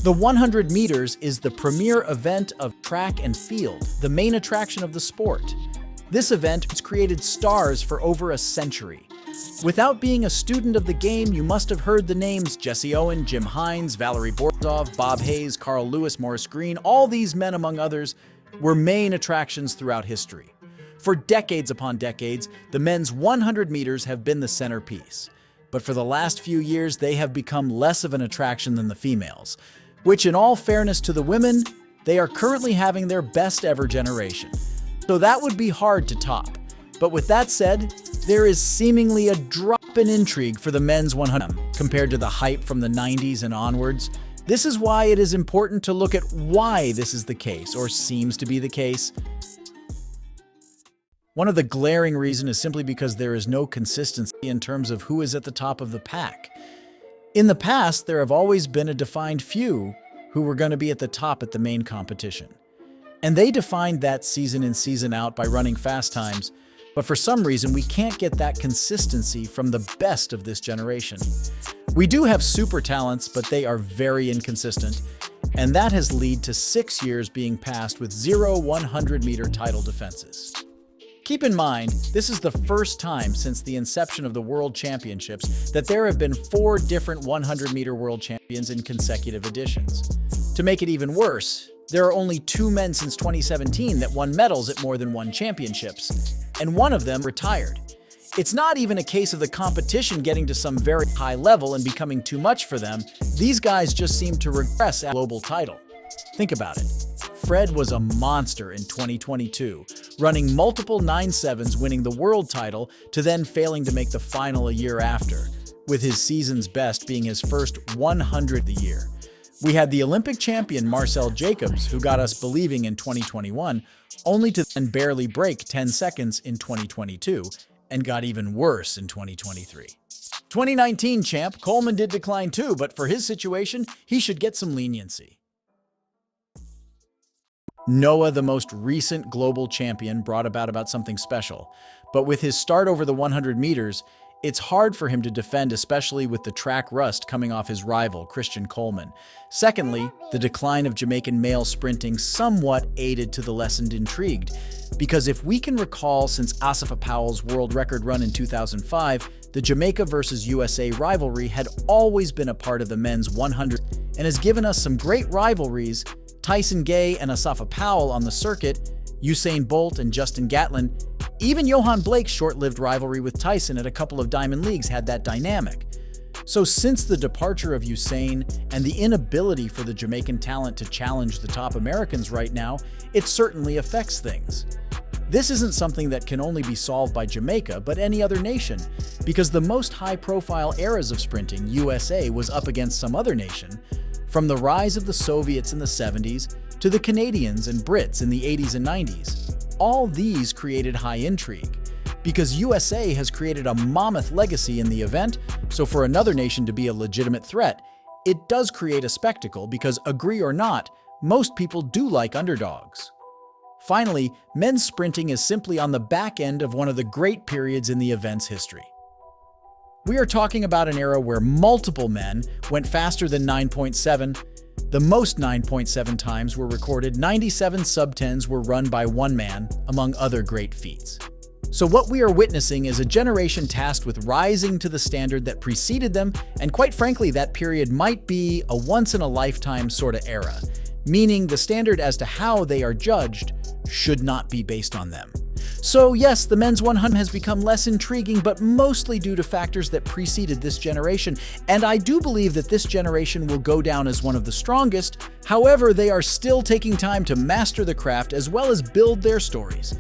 The 100 meters is the premier event of track and field, the main attraction of the sport. This event has created stars for over a century. Without being a student of the game, you must have heard the names Jesse Owen, Jim Hines, Valerie Borzov, Bob Hayes, Carl Lewis, Morris Green. All these men, among others, were main attractions throughout history. For decades upon decades, the men's 100 meters have been the centerpiece. But for the last few years, they have become less of an attraction than the females, which, in all fairness to the women, they are currently having their best ever generation. So that would be hard to top. But with that said, there is seemingly a drop in intrigue for the men's 100 compared to the hype from the 90s and onwards. This is why it is important to look at why this is the case, or seems to be the case. One of the glaring reasons is simply because there is no consistency in terms of who is at the top of the pack. In the past, there have always been a defined few who were going to be at the top at the main competition. And they defined that season in, season out by running fast times, but for some reason we can't get that consistency from the best of this generation. We do have super talents, but they are very inconsistent, and that has led to 6 years being passed with 0 100-meter title defenses. Keep in mind, this is the first time since the inception of the World Championships that there have been 4 different 100-meter world champions in consecutive editions. To make it even worse, there are only 2 men since 2017 that won medals at more than 1 championships, and one of them retired. It's not even a case of the competition getting to some very high level and becoming too much for them. These guys just seem to regress at global title. Think about it. Fred was a monster in 2022, running multiple 9.7s, winning the world title, to then failing to make the final a year after, with his season's best being his first 100th of the year. We had the Olympic champion Marcel Jacobs, who got us believing in 2021, only to then barely break 10 seconds in 2022, and got even worse in 2023. 2019 champ Coleman did decline too, but for his situation, he should get some leniency. Noah, the most recent global champion, brought about something special, but with his start over the 100 meters, it's hard for him to defend, especially with the track rust coming off his rival, Christian Coleman. Secondly, the decline of Jamaican male sprinting somewhat aided to the lessened intrigue, because if we can recall since Asafa Powell's world record run in 2005, the Jamaica versus USA rivalry had always been a part of the men's 100 and has given us some great rivalries. Tyson Gay and Asafa Powell on the circuit, Usain Bolt and Justin Gatlin, even Johan Blake's short-lived rivalry with Tyson at a couple of Diamond Leagues had that dynamic. So since the departure of Usain and the inability for the Jamaican talent to challenge the top Americans right now, it certainly affects things. This isn't something that can only be solved by Jamaica, but any other nation, because the most high-profile eras of sprinting, USA, was up against some other nation, from the rise of the Soviets in the 70s to the Canadians and Brits in the 80s and 90s. All these created high intrigue, because USA has created a mammoth legacy in the event, so for another nation to be a legitimate threat, it does create a spectacle because, agree or not, most people do like underdogs. Finally, men's sprinting is simply on the back end of one of the great periods in the event's history. We are talking about an era where multiple men went faster than 9.7. The most 9.7 times were recorded, 97 sub-10s were run by one man, among other great feats. So what we are witnessing is a generation tasked with rising to the standard that preceded them, and quite frankly, that period might be a once-in-a-lifetime sort of era, meaning the standard as to how they are judged should not be based on them. So yes, the men's 100 has become less intriguing, but mostly due to factors that preceded this generation, and I do believe that this generation will go down as one of the strongest. However, they are still taking time to master the craft as well as build their stories.